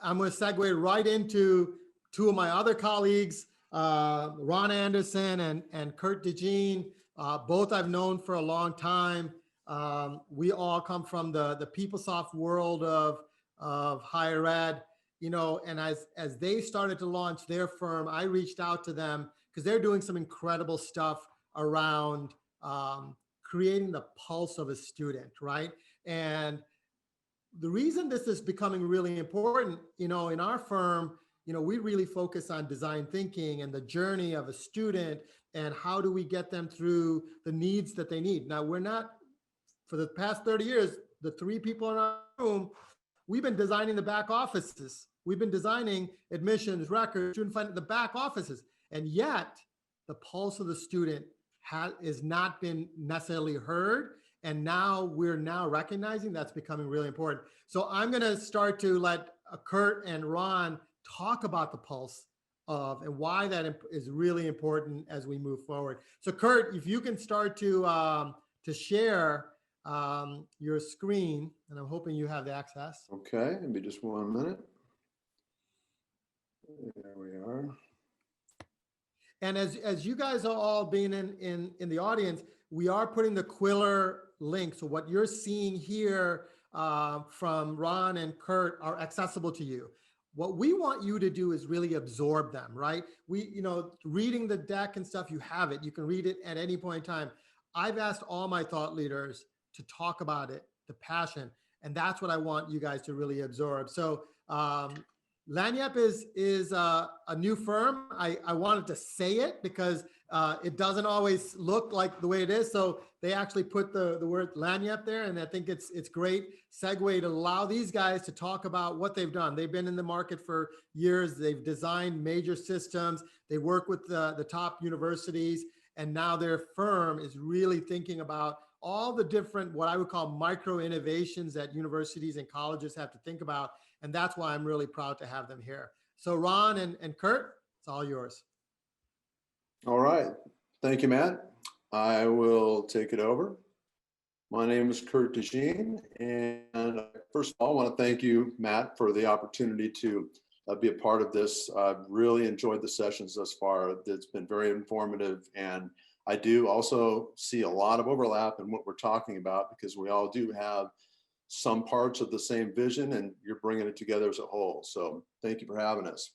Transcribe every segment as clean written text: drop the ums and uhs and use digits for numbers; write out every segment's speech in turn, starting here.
I'm going to segue right into two of my other colleagues, Ron Anderson and Curt DeJean. Both I've known for a long time. We all come from the PeopleSoft world of higher ed, you know, and as they started to launch their firm, I reached out to them because they're doing some incredible stuff around creating the pulse of a student, right? And the reason this is becoming really important, you know, in our firm, you know, we really focus on design thinking and the journey of a student and how do we get them through the needs that they need. Now, we're not, for the past 30 years, the three people in our room, we've been designing the back offices. We've been designing admissions, records, student funding, the back offices. And yet the pulse of the student has not been necessarily heard. And now we're recognizing that's becoming really important. So I'm going to start to let Curt and Ron talk about the pulse of and why that is really important as we move forward. So Curt, if you can start to share your screen, and I'm hoping you have the access. Okay, give me just 1 minute. There we are. And as you guys are all being in the audience, we are putting the Quiller link. So what you're seeing here from Ron and Curt are accessible to you. What we want you to do is really absorb them, right? You know, reading the deck and stuff, you have it. You can read it at any point in time. I've asked all my thought leaders to talk about it, the passion, and that's what I want you guys to really absorb. So Langniappe is a new firm. I wanted to say it because it doesn't always look like the way it is. So they actually put the word Langniappe there, and I think it's great segue to allow these guys to talk about what they've done. They've been in the market for years. They've designed major systems. They work with the top universities, and now their firm is really thinking about all the different, what I would call micro innovations that universities and colleges have to think about. And that's why I'm really proud to have them here. So Ron and Curt, it's all yours. All right. Thank you, Matt. I will take it over. My name is Curt DeJean, and first of all, I want to thank you, Matt, for the opportunity to be a part of this. I've really enjoyed the sessions thus far. It's been very informative, and I do also see a lot of overlap in what we're talking about because we all do have some parts of the same vision, and you're bringing it together as a whole. So thank you for having us.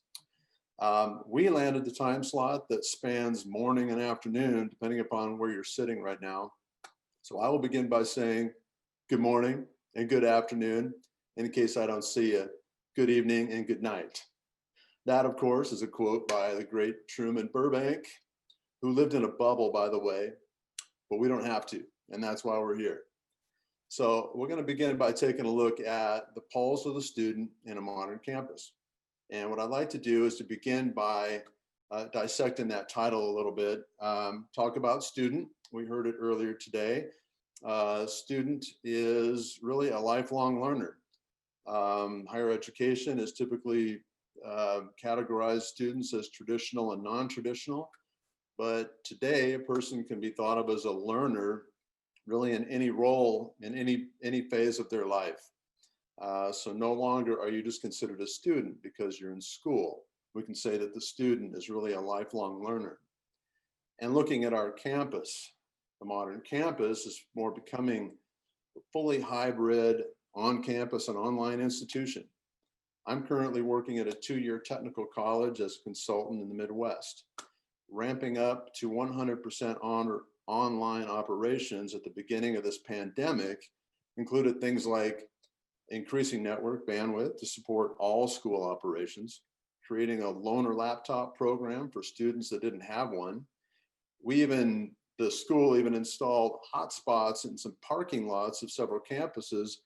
We landed the time slot that spans morning and afternoon, depending upon where you're sitting right now. So I will begin by saying good morning and good afternoon. In case I don't see you, good evening and good night. That, of course, is a quote by the great Truman Burbank, who lived in a bubble, by the way, but we don't have to, and that's why we're here. So we're going to begin by taking a look at the pulse of the student in a modern campus. And what I'd like to do is to begin by dissecting that title a little bit, talk about student. We heard it earlier today. Student is really a lifelong learner. Higher education is typically categorized students as traditional and non-traditional, but today a person can be thought of as a learner really in any role, in any phase of their life. So no longer are you just considered a student because you're in school. We can say that the student is really a lifelong learner. And looking at our campus, the modern campus is more becoming a fully hybrid on-campus and online institution. I'm currently working at a 2-year technical college as a consultant in the Midwest, ramping up to 100% online operations at the beginning of this pandemic included things like increasing network bandwidth to support all school operations, creating a loaner laptop program for students that didn't have one. The school even installed hotspots in some parking lots of several campuses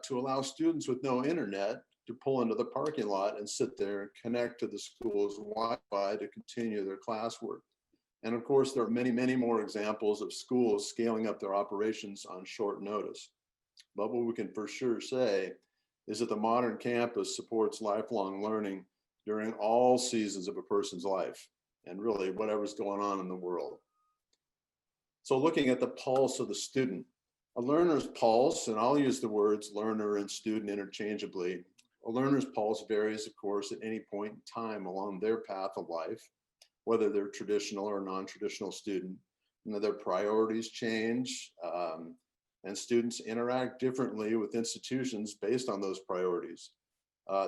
to allow students with no internet to pull into the parking lot and sit there and connect to the school's Wi-Fi to continue their classwork. And of course, there are many, many more examples of schools scaling up their operations on short notice. But what we can for sure say is that the modern campus supports lifelong learning during all seasons of a person's life and really whatever's going on in the world. So looking at the pulse of the student, a learner's pulse, and I'll use the words learner and student interchangeably, A learner's pulse varies, of course, at any point in time along their path of life, whether they're traditional or non-traditional student. Their priorities change, and students interact differently with institutions based on those priorities.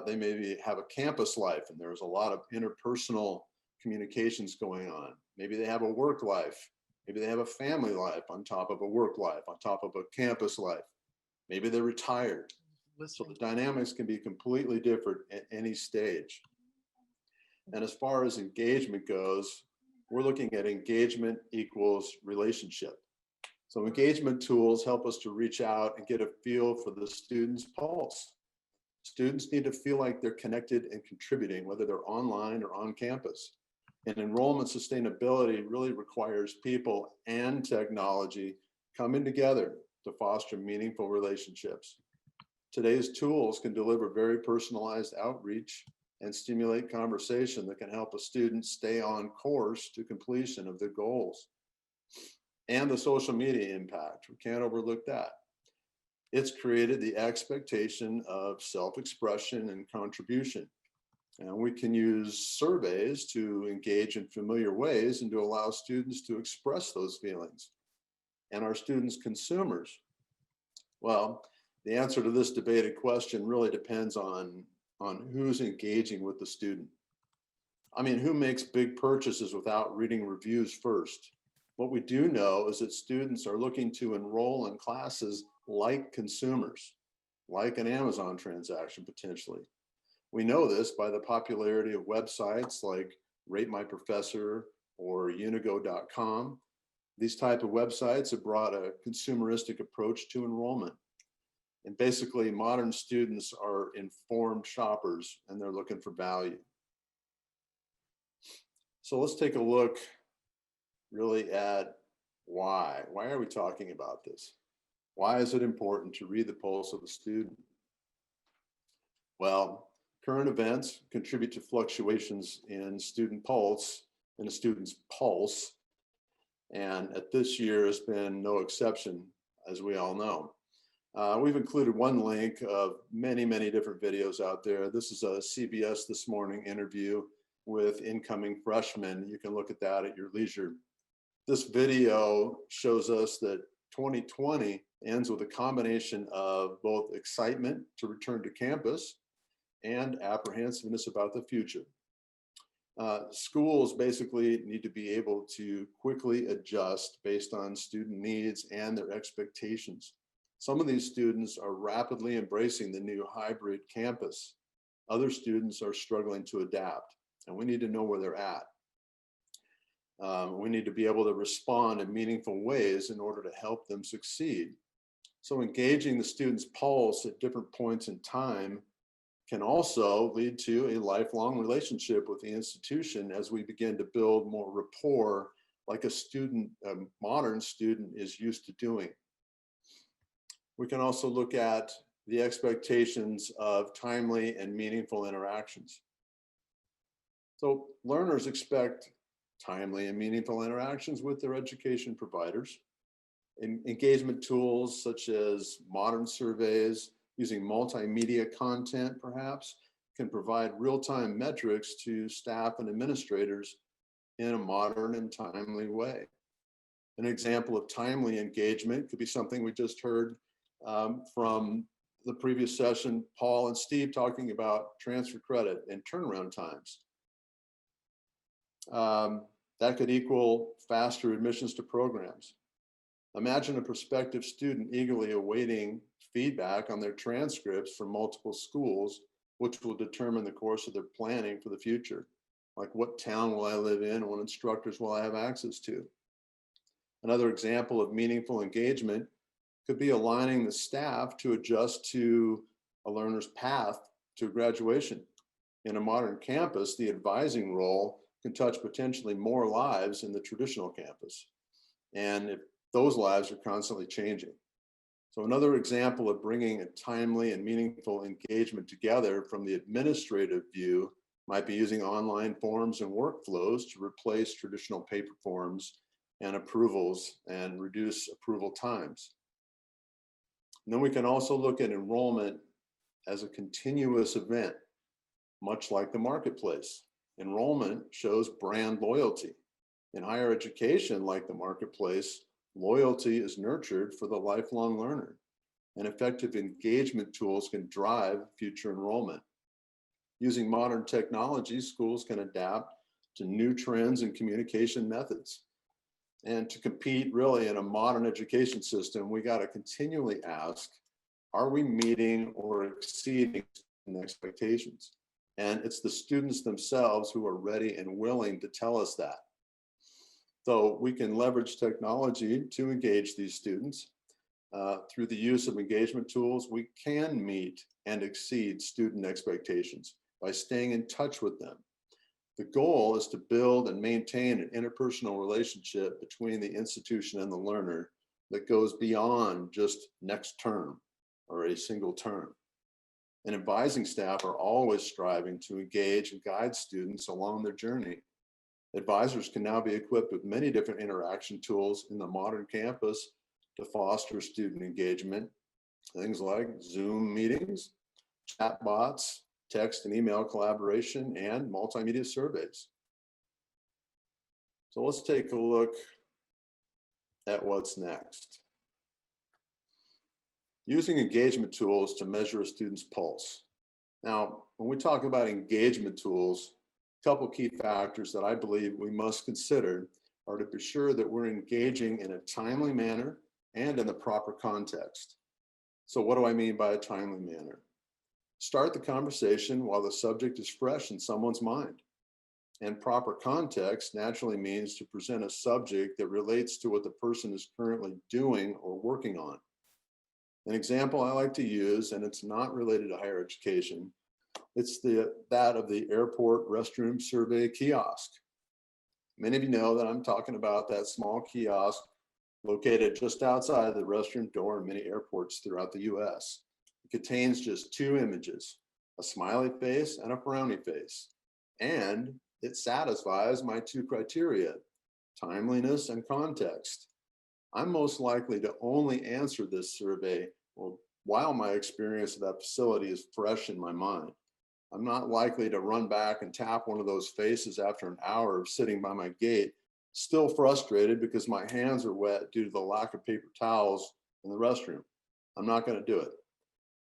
They maybe have a campus life and there's a lot of interpersonal communications going on. Maybe they have a work life. Maybe they have a family life on top of a work life, on top of a campus life. Maybe they're retired. So the dynamics can be completely different at any stage. And as far as engagement goes, we're looking at engagement equals relationship. So engagement tools help us to reach out and get a feel for the student's pulse. Students need to feel like they're connected and contributing, whether they're online or on campus. And enrollment sustainability really requires people and technology coming together to foster meaningful relationships. Today's tools can deliver very personalized outreach and stimulate conversation that can help a student stay on course to completion of their goals. And the social media impact, we can't overlook that. It's created the expectation of self-expression and contribution. And we can use surveys to engage in familiar ways and to allow students to express those feelings. And are students consumers? Well, the answer to this debated question really depends on who's engaging with the student. I mean, who makes big purchases without reading reviews first? What we do know is that students are looking to enroll in classes like consumers, like an Amazon transaction potentially. We know this by the popularity of websites like Rate My Professor or unigo.com. These type of websites have brought a consumeristic approach to enrollment. And basically, modern students are informed shoppers and they're looking for value. So let's take a look really at why. Why are we talking about this? Why is it important to read the pulse of a student? Well, current events contribute to fluctuations in student pulse, in a student's pulse. And at this year has been no exception, as we all know. We've included one link of many, many different videos out there. This is a CBS This Morning interview with incoming freshmen. You can look at that at your leisure. This video shows us that 2020 ends with a combination of both excitement to return to campus and apprehensiveness about the future. Schools basically need to be able to quickly adjust based on student needs and their expectations. Some of these students are rapidly embracing the new hybrid campus. Other students are struggling to adapt, and we need to know where they're at. We need to be able to respond in meaningful ways in order to help them succeed. So engaging the student's pulse at different points in time can also lead to a lifelong relationship with the institution as we begin to build more rapport like a modern student is used to doing. We can also look at the expectations of timely and meaningful interactions. So learners expect timely and meaningful interactions with their education providers. Engagement tools such as modern surveys, using multimedia content perhaps, can provide real-time metrics to staff and administrators in a modern and timely way. An example of timely engagement could be something we just heard from the previous session, Paul and Steve talking about transfer credit and turnaround times. That could equal faster admissions to programs. Imagine a prospective student eagerly awaiting feedback on their transcripts from multiple schools, which will determine the course of their planning for the future. Like, what town will I live in and what instructors will I have access to? Another example of meaningful engagement could be aligning the staff to adjust to a learner's path to graduation. In a modern campus, the advising role can touch potentially more lives than the traditional campus. And if those lives are constantly changing. So another example of bringing a timely and meaningful engagement together from the administrative view might be using online forms and workflows to replace traditional paper forms and approvals and reduce approval times. And then we can also look at enrollment as a continuous event, much like the marketplace. Enrollment shows brand loyalty. In higher education, like the marketplace, loyalty is nurtured for the lifelong learner, and effective engagement tools can drive future enrollment. Using modern technology, schools can adapt to new trends and communication methods. And to compete really in a modern education system, we got to continually ask, are we meeting or exceeding expectations? And it's the students themselves who are ready and willing to tell us that. So we can leverage technology to engage these students. Through the use of engagement tools, we can meet and exceed student expectations by staying in touch with them. The goal is to build and maintain an interpersonal relationship between the institution and the learner that goes beyond just next term or a single term. And advising staff are always striving to engage and guide students along their journey. Advisors can now be equipped with many different interaction tools in the modern campus to foster student engagement. Things like Zoom meetings, chatbots, text and email collaboration, and multimedia surveys. So let's take a look at what's next. Using engagement tools to measure a student's pulse. Now, when we talk about engagement tools, a couple key factors that I believe we must consider are to be sure that we're engaging in a timely manner and in the proper context. So what do I mean by a timely manner? Start the conversation while the subject is fresh in someone's mind. And proper context naturally means to present a subject that relates to what the person is currently doing or working on. An example I like to use, and it's not related to higher education, it's that of the airport restroom survey kiosk. Many of you know that I'm talking about that small kiosk located just outside the restroom door in many airports throughout the US. It contains just two images, a smiley face and a frowny face. And it satisfies my two criteria, timeliness and context. I'm most likely to only answer this survey while my experience of that facility is fresh in my mind. I'm not likely to run back and tap one of those faces after an hour of sitting by my gate, still frustrated because my hands are wet due to the lack of paper towels in the restroom. I'm not going to do it.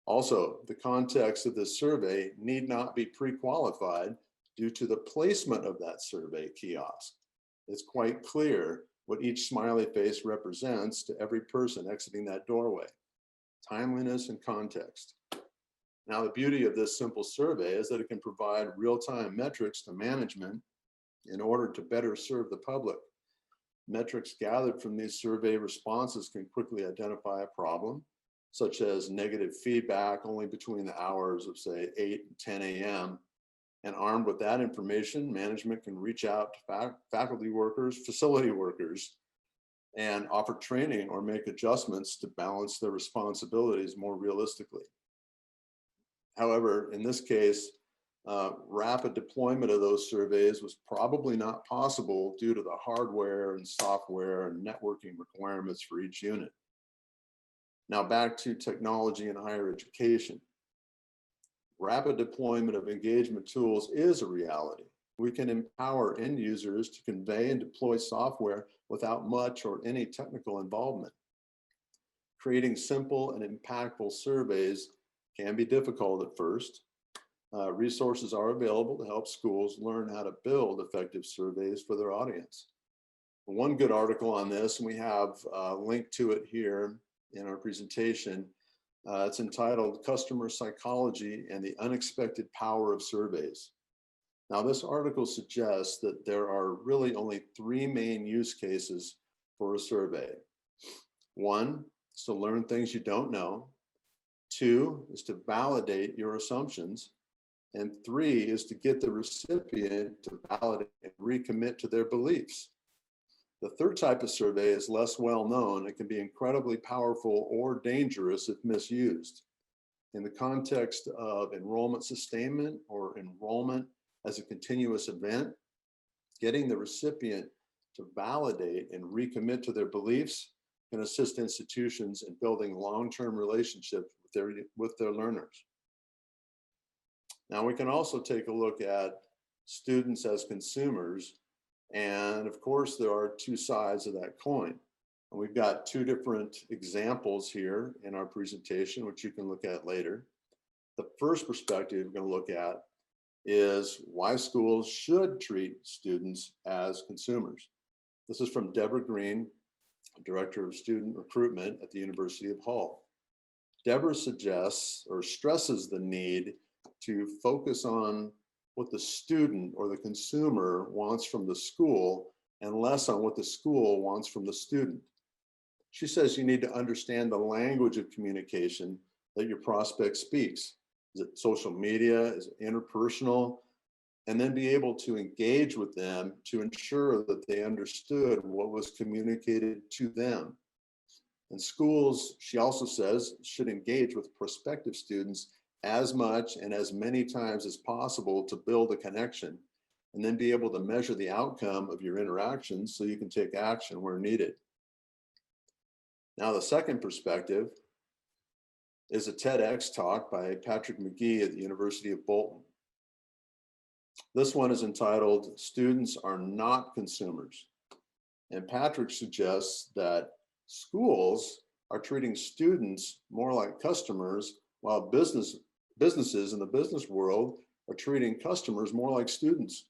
Also, the context of this survey need not be pre-qualified due to the placement of that survey kiosk. It's quite clear what each smiley face represents to every person exiting that doorway. Timeliness and context. Now, the beauty of this simple survey is that it can provide real-time metrics to management in order to better serve the public. Metrics gathered from these survey responses can quickly identify a problem, such as negative feedback only between the hours of, say, 8 and 10 a.m. And armed with that information, management can reach out to faculty workers, facility workers, and offer training or make adjustments to balance their responsibilities more realistically. However, in this case, rapid deployment of those surveys was probably not possible due to the hardware and software and networking requirements for each unit. Now back to technology in higher education. Rapid deployment of engagement tools is a reality. We can empower end users to convey and deploy software without much or any technical involvement. Creating simple and impactful surveys can be difficult at first. Resources are available to help schools learn how to build effective surveys for their audience. One good article on this, and we have a link to it here in our presentation, it's entitled Customer Psychology and the Unexpected Power of Surveys. Now, this article suggests that there are really only three main use cases for a survey. One is to learn things you don't know. Two is to validate your assumptions. And three is to get the recipient to validate and recommit to their beliefs. The third type of survey is less well known. It can be incredibly powerful or dangerous if misused. In the context of enrollment sustainment or enrollment as a continuous event, getting the recipient to validate and recommit to their beliefs can assist institutions in building long-term relationships with their learners. Now we can also take a look at students as consumers. And of course, there are two sides of that coin. And we've got two different examples here in our presentation, which you can look at later. The first perspective we're going to look at is why schools should treat students as consumers. This is from Deborah Green, Director of Student Recruitment at the University of Hull. Deborah suggests or stresses the need to focus on what the student or the consumer wants from the school and less on what the school wants from the student. She says you need to understand the language of communication that your prospect speaks. Is it social media? Is it interpersonal? And then be able to engage with them to ensure that they understood what was communicated to them. And schools, she also says, should engage with prospective students as much and as many times as possible to build a connection, and then be able to measure the outcome of your interactions so you can take action where needed. Now, the second perspective is a TEDx talk by Patrick McGee at the University of Bolton. This one is entitled, "Students Are Not Consumers." And Patrick suggests that schools are treating students more like customers, while businesses in the business world are treating customers more like students.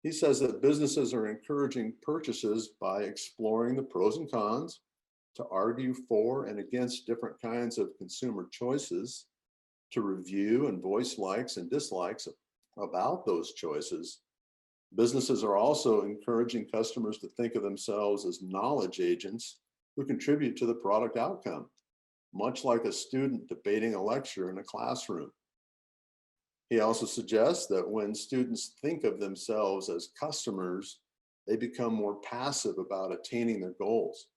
He says that businesses are encouraging purchases by exploring the pros and cons, to argue for and against different kinds of consumer choices, to review and voice likes and dislikes about those choices. Businesses are also encouraging customers to think of themselves as knowledge agents who contribute to the product outcome, much like a student debating a lecture in a classroom. He also suggests that when students think of themselves as customers, they become more passive about attaining their goals,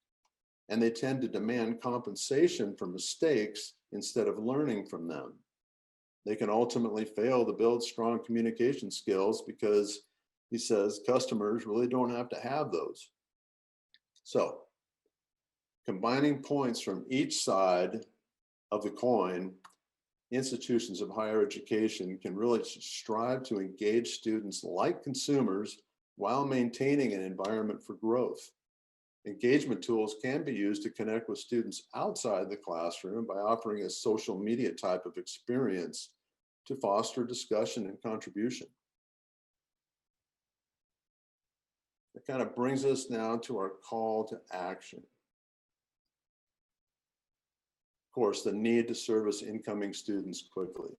and they tend to demand compensation for mistakes instead of learning from them. They can ultimately fail to build strong communication skills because, he says, customers really don't have to have those. So, combining points from each side of the coin, institutions of higher education can really strive to engage students like consumers while maintaining an environment for growth. Engagement tools can be used to connect with students outside the classroom by offering a social media type of experience to foster discussion and contribution. It kind of brings us now to our call to action. Of course, the need to service incoming students quickly.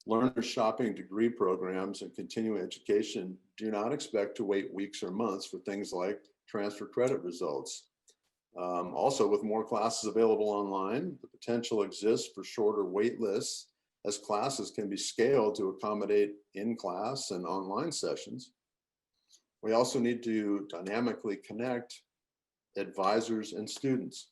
Learner shopping degree programs and continuing education do not expect to wait weeks or months for things like transfer credit results. Also, with more classes available online, the potential exists for shorter wait lists as classes can be scaled to accommodate in-class and online sessions. We also need to dynamically connect advisors and students.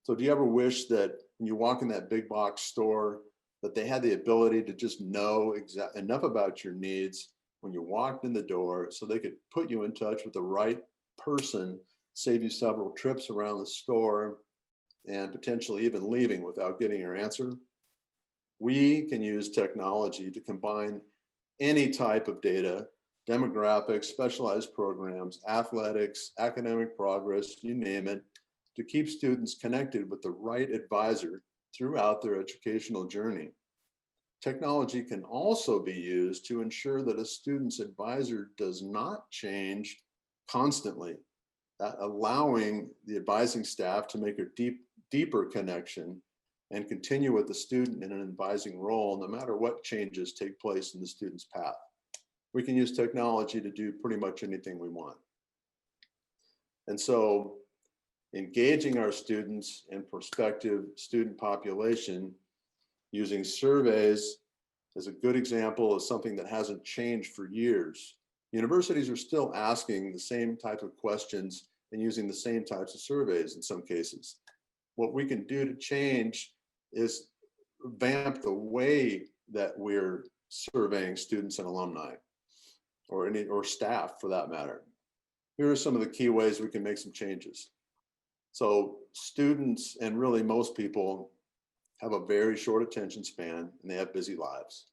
So do you ever wish that when you walk in that big box store that they had the ability to just know enough about your needs when you walked in the door so they could put you in touch with the right person, save you several trips around the store, and potentially even leaving without getting your answer? We can use technology to combine any type of data, demographics, specialized programs, athletics, academic progress, you name it, to keep students connected with the right advisor throughout their educational journey. Technology can also be used to ensure that a student's advisor does not change constantly, allowing the advising staff to make a deeper connection and continue with the student in an advising role, no matter what changes take place in the student's path. We can use technology to do pretty much anything we want. And so engaging our students and prospective student population using surveys is a good example of something that hasn't changed for years. Universities are still asking the same type of questions and using the same types of surveys in some cases. What we can do to change is vamp the way that we're surveying students and alumni, or staff for that matter. Here are some of the key ways we can make some changes. So students, and really most people, have a very short attention span and they have busy lives.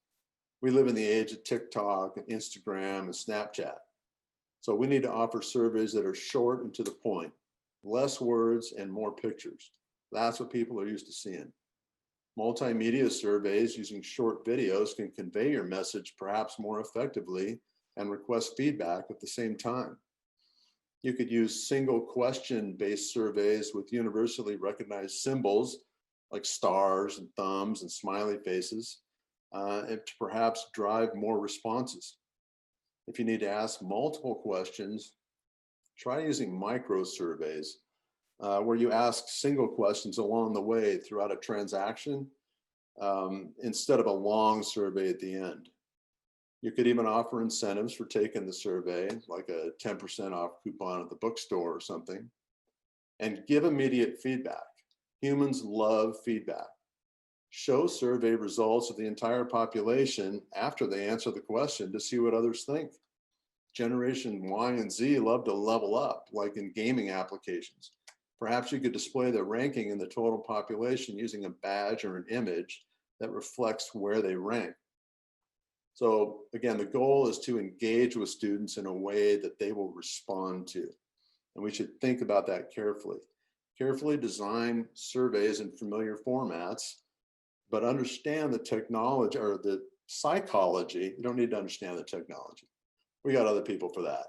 We live in the age of TikTok and Instagram and Snapchat. So we need to offer surveys that are short and to the point, less words and more pictures. That's what people are used to seeing. Multimedia surveys using short videos can convey your message perhaps more effectively and request feedback at the same time. You could use single question based surveys with universally recognized symbols like stars and thumbs and smiley faces, and to perhaps drive more responses. If you need to ask multiple questions, try using micro surveys where you ask single questions along the way throughout a transaction instead of a long survey at the end. You could even offer incentives for taking the survey, like a 10% off coupon at the bookstore or something, and give immediate feedback. Humans love feedback. Show survey results of the entire population after they answer the question to see what others think. Generation Y and Z love to level up, like in gaming applications. Perhaps you could display their ranking in the total population using a badge or an image that reflects where they rank. So again, the goal is to engage with students in a way that they will respond to. And we should think about that carefully. Carefully design surveys in familiar formats, but understand the technology or the psychology. You don't need to understand the technology. We got other people for that.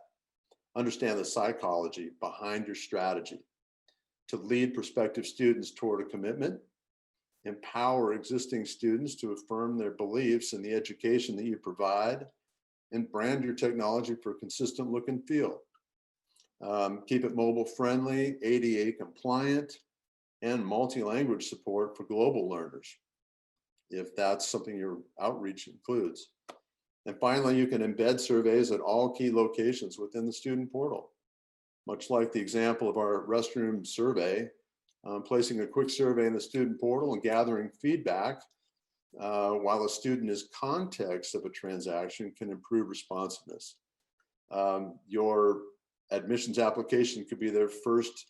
Understand the psychology behind your strategy to lead prospective students toward a commitment, empower existing students to affirm their beliefs in the education that you provide, and brand your technology for a consistent look and feel. Keep it mobile friendly, ADA compliant, and multi-language support for global learners, if that's something your outreach includes. And finally, you can embed surveys at all key locations within the student portal. Much like the example of our restroom survey, placing a quick survey in the student portal and gathering feedback while a student is context of a transaction can improve responsiveness. Your admissions application could be their first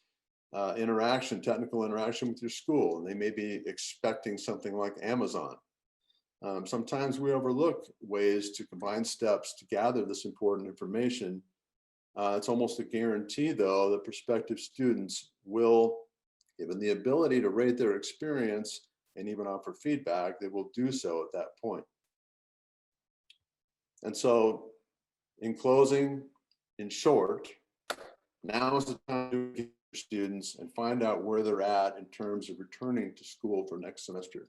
technical interaction with your school, and they may be expecting something like Amazon. Sometimes we overlook ways to combine steps to gather this important information. It's almost a guarantee, though, that prospective students will, given the ability to rate their experience and even offer feedback, they will do so at that point. And so, in closing, in short, now is the time to get your students and find out where they're at in terms of returning to school for next semester.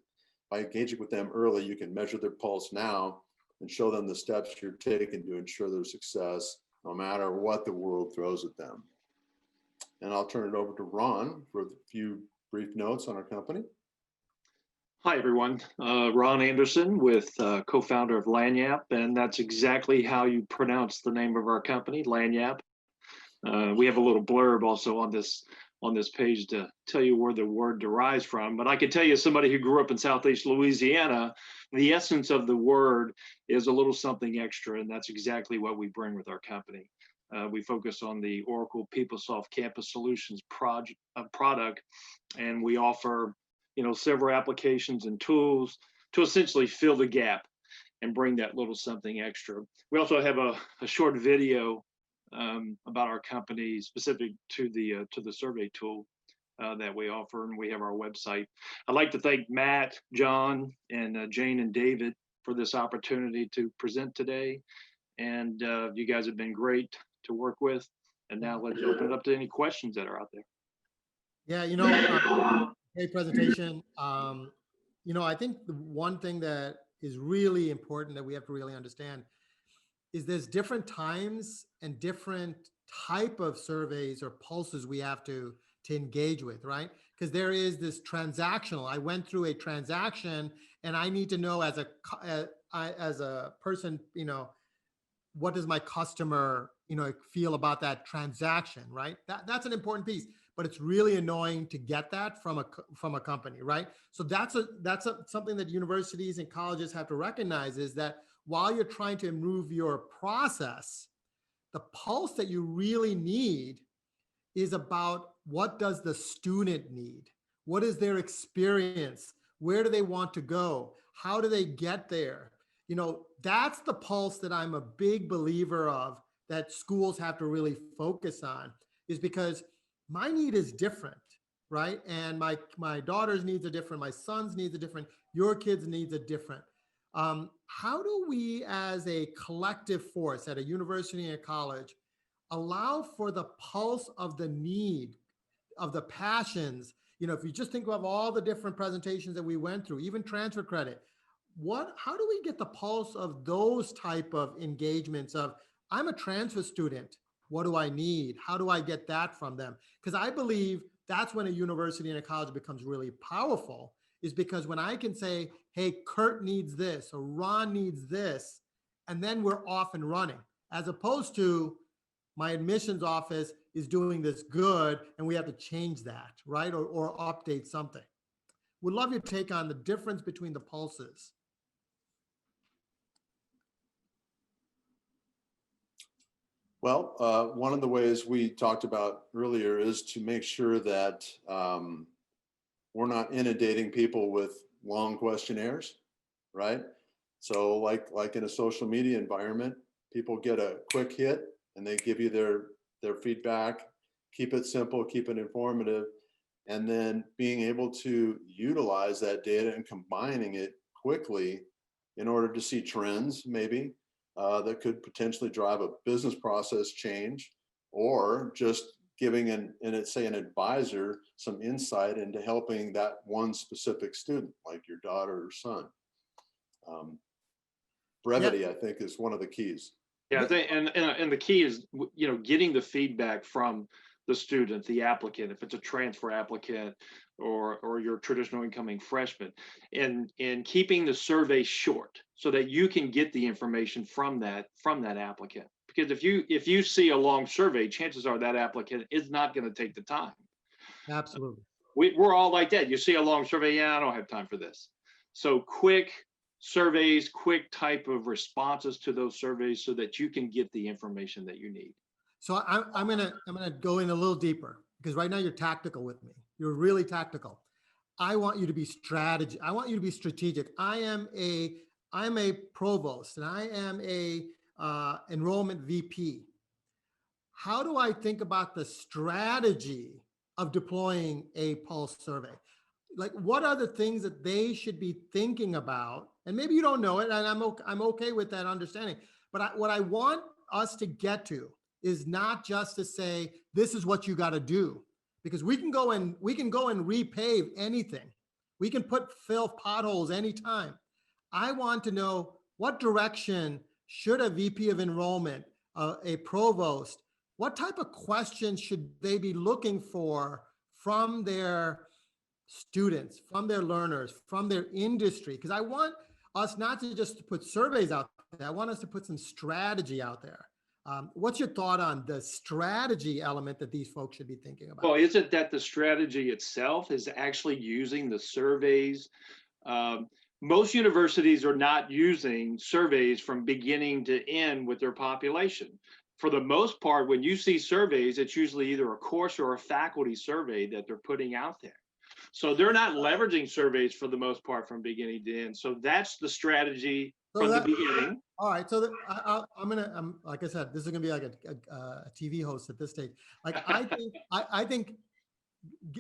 By engaging with them early, you can measure their pulse now and show them the steps you're taking to ensure their success, no matter what the world throws at them. And I'll turn it over to Ron for a few brief notes on our company. Hi, everyone. Ron Anderson with co-founder of Langniappe, and that's exactly how you pronounce the name of our company, Langniappe. We have a little blurb also on this page to tell you where the word derives from, but I can tell you, as somebody who grew up in Southeast Louisiana, the essence of the word is a little something extra, and that's exactly what we bring with our company. We focus on the Oracle PeopleSoft Campus Solutions product, and we offer several applications and tools to essentially fill the gap and bring that little something extra. We also have a short video about our company specific to the survey tool that we offer, and we have our website. I'd like to thank Matt, John, and Jane and David for this opportunity to present today. And you guys have been great to work with. And now let's open it up to any questions that are out there. Yeah, great presentation. I think the one thing that is really important that we have to really understand is there's different times and different type of surveys or pulses we have to engage with, right? Because there is this transactional. I went through a transaction and I need to know as a person, what does my customer, feel about that transaction, right? That's an important piece, but it's really annoying to get that from a company, right? So that's something that universities and colleges have to recognize, is that while you're trying to improve your process, the pulse that you really need is about what does the student need? What is their experience? Where do they want to go? How do they get there? You know, that's the pulse that I'm a big believer of, that schools have to really focus on, is because my need is different, right? And my daughter's needs are different, my son's needs are different, your kids' needs are different. How do we as a collective force at a university and a college allow for the pulse of the need, of the passions? You know, if you just think of all the different presentations that we went through, even transfer credit, how do we get the pulse of those type of engagements of, I'm a transfer student, what do I need? How do I get that from them? Because I believe that's when a university and a college becomes really powerful, is because when I can say, hey, Curt needs this, or Ron needs this, and then we're off and running, as opposed to my admissions office is doing this good and we have to change that, right? Or update something. Would love your take on the difference between the pulses. Well, one of the ways we talked about earlier is to make sure that we're not inundating people with long questionnaires, right? So like in a social media environment, people get a quick hit and they give you their feedback. Keep it simple, keep it informative, and then being able to utilize that data and combining it quickly in order to see trends maybe that could potentially drive a business process change, or just giving an advisor some insight into helping that one specific student, like your daughter or son. Brevity, Yeah. I think, is one of the keys. Yeah, I think, and the key is, you know, getting the feedback from the student, the applicant, if it's a transfer applicant or your traditional incoming freshman, and keeping the survey short so that you can get the information from that applicant. Because if you see a long survey, chances are that applicant is not going to take the time. Absolutely. We're all like that. You see a long survey, yeah, I don't have time for this. So quick surveys, quick type of responses to those surveys so that you can get the information that you need. So I'm gonna go in a little deeper, because right now you're tactical with me. You're really tactical. I want you to be I want you to be strategic. I'm a provost and I am a enrollment VP. How do I think about the strategy of deploying a pulse survey? Like, what are the things that they should be thinking about? And maybe you don't know it, and I'm okay with that understanding. But what I want us to get to is not just to say, this is what you got to do, because we can go and repave anything. We can fill potholes anytime. I want to know, what direction should a VP of enrollment, a provost, what type of questions should they be looking for from their students, from their learners, from their industry? Because I want us not to just put surveys out there. I want us to put some strategy out there. What's your thought on the strategy element that these folks should be thinking about? Well, is it that the strategy itself is actually using the surveys? Most universities are not using surveys from beginning to end with their population. For the most part, when you see surveys, it's usually either a course or a faculty survey that they're putting out there. So they're not leveraging surveys for the most part from beginning to end. So that's the strategy from the beginning. All right. So I'm like I said, this is going to be like a TV host at this stage. Like, I think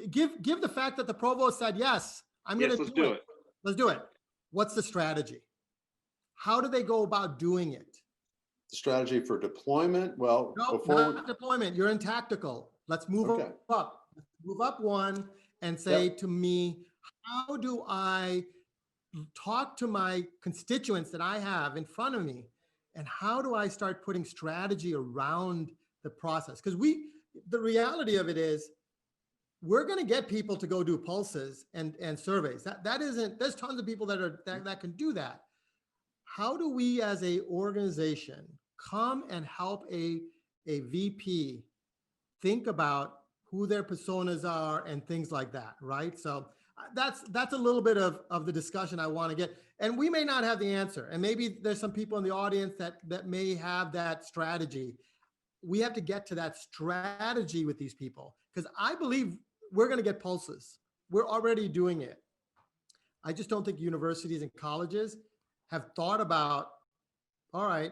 give the fact that the provost said, yes, I'm going to do it. Let's do it. What's the strategy? How do they go about doing it? The strategy for deployment? Well, no, not deployment. You're in tactical. Let's move up. Move up one and say to me, how do I talk to my constituents that I have in front of me, and how do I start putting strategy around the process? Because the reality of it is, we're going to get people to go do pulses and surveys. There's tons of people that can do that. How do we as a organization come and help a VP think about who their personas are and things like that, right? So that's a little bit of the discussion I want to get. And we may not have the answer. And maybe there's some people in the audience that may have that strategy. We have to get to that strategy with these people, because I believe we're going to get pulses. We're already doing it. I just don't think universities and colleges have thought about, all right,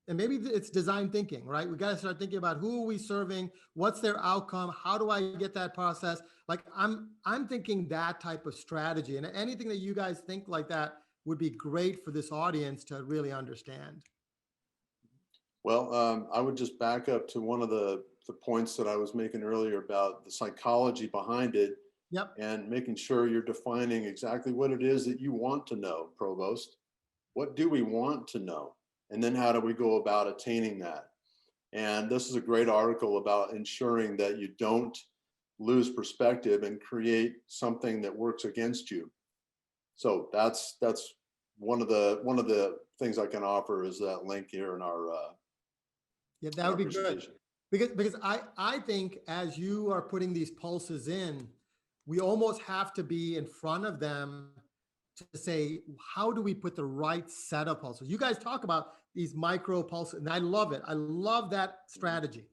and maybe it's design thinking, right? We got to start thinking about who are we serving, what's their outcome, how do I get that process? Like I'm thinking that type of strategy, and anything that you guys think like that would be great for this audience to really understand. Well, I would just back up to one of the points that I was making earlier about the psychology behind it. Yep. And making sure you're defining exactly what it is that you want to know, Provost. What do we want to know? And then how do we go about attaining that? And this is a great article about ensuring that you don't lose perspective and create something that works against you. So that's one of the things I can offer is that link here in our Yeah, that would be good. Because I think as you are putting these pulses in, we almost have to be in front of them to say, how do we put the right set of pulses? You guys talk about these micro pulses, and I love it. I love that strategy.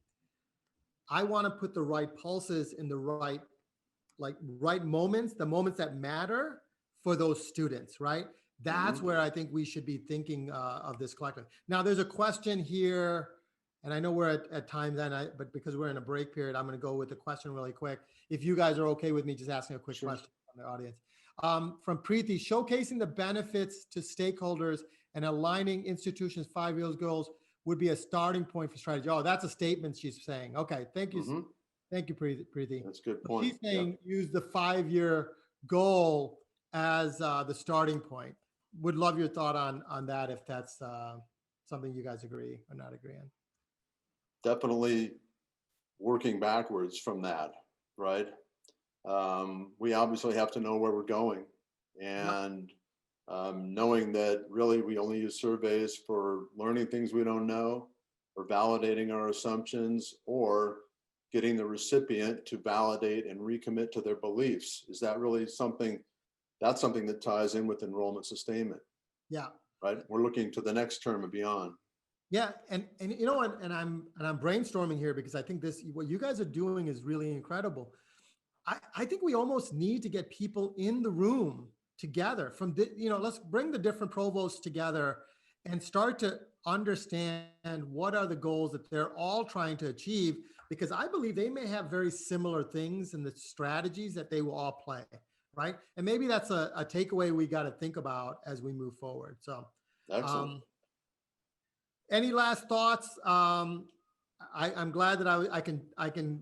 I want to put the right pulses in the right moments, the moments that matter for those students, right? That's where I think we should be thinking of this collective. Now, there's a question here, and I know we're at times, but because we're in a break period, I'm going to go with the question really quick. If you guys are okay with me just asking a quick question from the audience. From Preeti, showcasing the benefits to stakeholders and aligning institutions' 5-year goals would be a starting point for strategy. Oh, that's a statement she's saying. Okay, thank you. Thank you, Preeti. That's a good point. She's saying use the 5-year goal as the starting point. Would love your thought on that, if that's something you guys agree or not agree on. Definitely working backwards from that, right? We obviously have to know where we're going, and knowing that really we only use surveys for learning things we don't know, or validating our assumptions, or getting the recipient to validate and recommit to their beliefs. Is that really something? That's something that ties in with enrollment sustainment. Yeah. Right. We're looking to the next term and beyond. Yeah, and you know what, and I'm brainstorming here because I think what you guys are doing is really incredible. I think we almost need to get people in the room together let's bring the different provosts together and start to understand what are the goals that they're all trying to achieve, because I believe they may have very similar things in the strategies that they will all play, right? And maybe that's a takeaway we got to think about as we move forward. So excellent. Any last thoughts? I'm glad that I can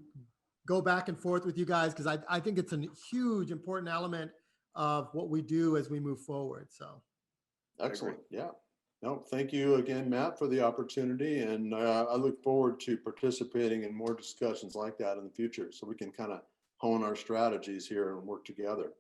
go back and forth with you guys, because I think it's a huge, important element of what we do as we move forward. So excellent. Yeah. No, thank you again, Matt, for the opportunity. And I look forward to participating in more discussions like that in the future, so we can kind of hone our strategies here and work together.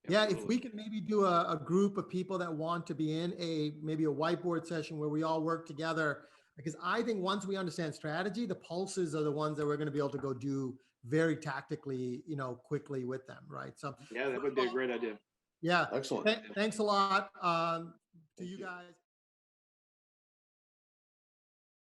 Yeah, if we could maybe do a group of people that want to be in maybe a whiteboard session where we all work together, because I think once we understand strategy, the pulses are the ones that we're going to be able to go do very tactically, quickly with them, right? So yeah, that would be a great idea. Yeah, excellent. Thanks a lot to you guys.